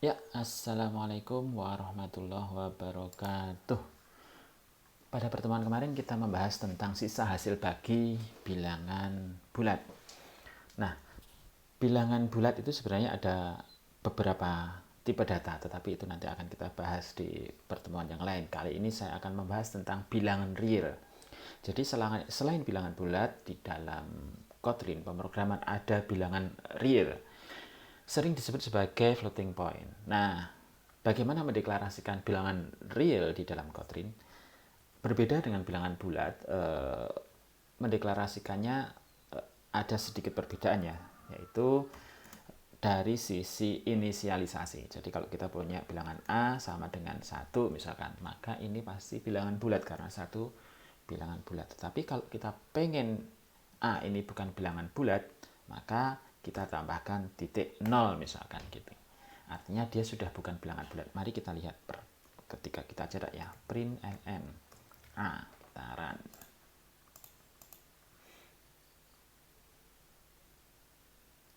Ya, assalamualaikum warahmatullahi wabarakatuh. Pada pertemuan kemarin kita membahas tentang sisa hasil bagi bilangan bulat. Nah, bilangan bulat itu sebenarnya ada beberapa tipe data, tetapi itu nanti akan kita bahas di pertemuan yang lain. Kali ini saya akan membahas tentang bilangan real. Jadi selain bilangan bulat, di dalam Kotlin pemrograman ada bilangan real, sering disebut sebagai floating point. Nah, bagaimana mendeklarasikan bilangan real di dalam Kotlin? Berbeda dengan bilangan bulat, mendeklarasikannya ada sedikit perbedaannya, yaitu dari sisi inisialisasi. Jadi kalau kita punya bilangan A sama dengan 1 misalkan, maka ini pasti bilangan bulat karena 1 bilangan bulat. Tetapi kalau kita pengen A ini bukan bilangan bulat, maka kita tambahkan titik 0 misalkan gitu. Artinya dia sudah bukan bilangan bulat. Mari kita lihat ketika kita cetak ya, print ln A taran.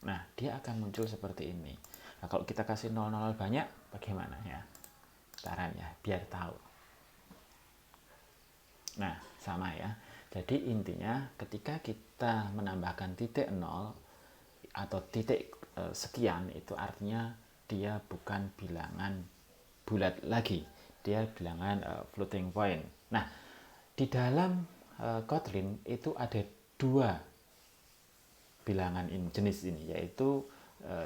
Nah, dia akan muncul seperti ini. Nah, kalau kita kasih 0,0 banyak, bagaimana ya? Taran ya, biar tahu. Nah, sama ya. Jadi intinya ketika kita menambahkan titik 0 atau titik sekian, itu artinya dia bukan bilangan bulat lagi. Dia bilangan floating point. Nah, di dalam Kotlin itu ada dua bilangan ini, jenis ini, yaitu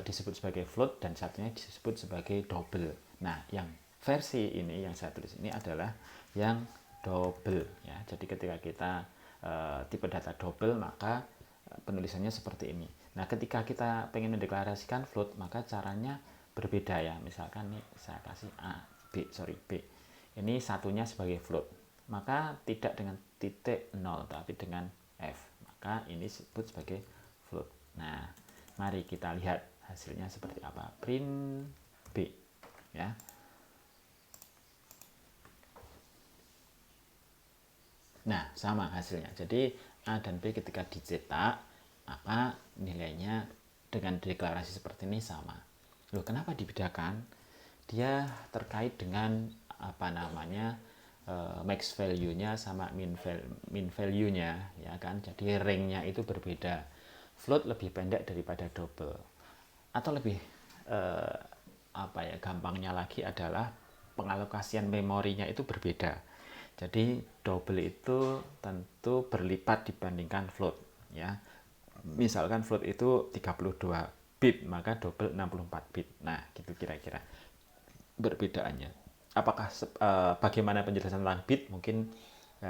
disebut sebagai float dan satunya disebut sebagai double. Nah, yang versi ini yang saya tulis ini adalah yang double ya. Jadi ketika kita tipe data double, maka penulisannya seperti ini. Nah, ketika kita pengen mendeklarasikan float, maka caranya berbeda ya. Misalkan nih saya kasih B. Ini satunya sebagai float. Maka tidak dengan titik 0 tapi dengan F. Maka ini disebut sebagai float. Nah, mari kita lihat hasilnya seperti apa. Print B ya. Nah, sama hasilnya. Jadi A dan B ketika dicetak, maka nilainya dengan deklarasi seperti ini sama. Loh, kenapa dibedakan? Dia terkait dengan apa namanya max value-nya sama min value-nya ya kan. Jadi range-nya itu berbeda. Float lebih pendek daripada double. Atau lebih gampangnya lagi adalah pengalokasian memorinya itu berbeda. Jadi double itu tentu berlipat dibandingkan float ya. Misalkan float itu 32 bit, maka double 64 bit. Nah, gitu kira-kira perbedaannya. Apakah bagaimana penjelasan tentang bit mungkin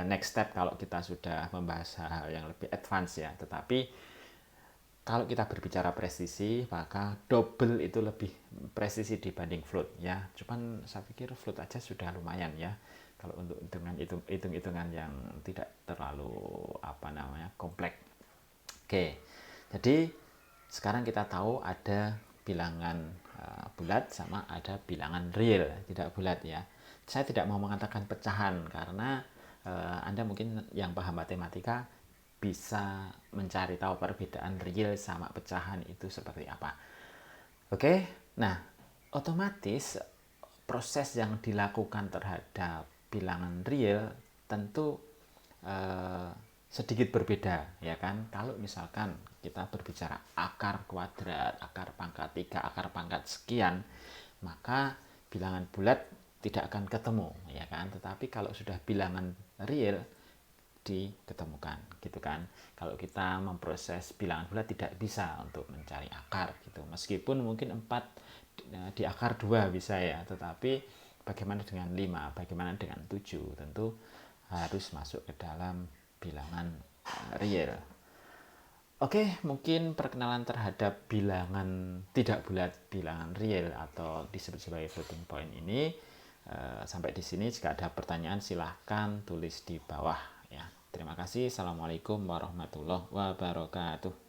next step kalau kita sudah membahas hal yang lebih advance ya. Tetapi kalau kita berbicara presisi, maka double itu lebih presisi dibanding float ya. Cuman saya pikir float aja sudah lumayan ya. Kalau untuk hitung-hitungan yang tidak terlalu kompleks. Oke. Jadi sekarang kita tahu ada bilangan bulat sama ada bilangan real, tidak bulat ya. Saya tidak mau mengatakan pecahan karena Anda mungkin yang paham matematika bisa mencari tahu perbedaan real sama pecahan itu seperti apa. Oke, nah otomatis proses yang dilakukan terhadap bilangan real tentu sedikit berbeda ya kan. Kalau misalkan kita berbicara akar kuadrat, akar pangkat 3, akar pangkat sekian, maka bilangan bulat tidak akan ketemu ya kan. Tetapi kalau sudah bilangan real diketemukan gitu kan. Kalau kita memproses bilangan bulat tidak bisa untuk mencari akar gitu. Meskipun mungkin 4 di akar 2 bisa ya, tetapi bagaimana dengan 5, bagaimana dengan 7, tentu harus masuk ke dalam bilangan real. Oke, mungkin perkenalan terhadap bilangan tidak bulat, bilangan real atau disebut sebagai floating point ini sampai di sini. Jika ada pertanyaan silahkan tulis di bawah ya. Terima kasih. Assalamualaikum warahmatullahi wabarakatuh.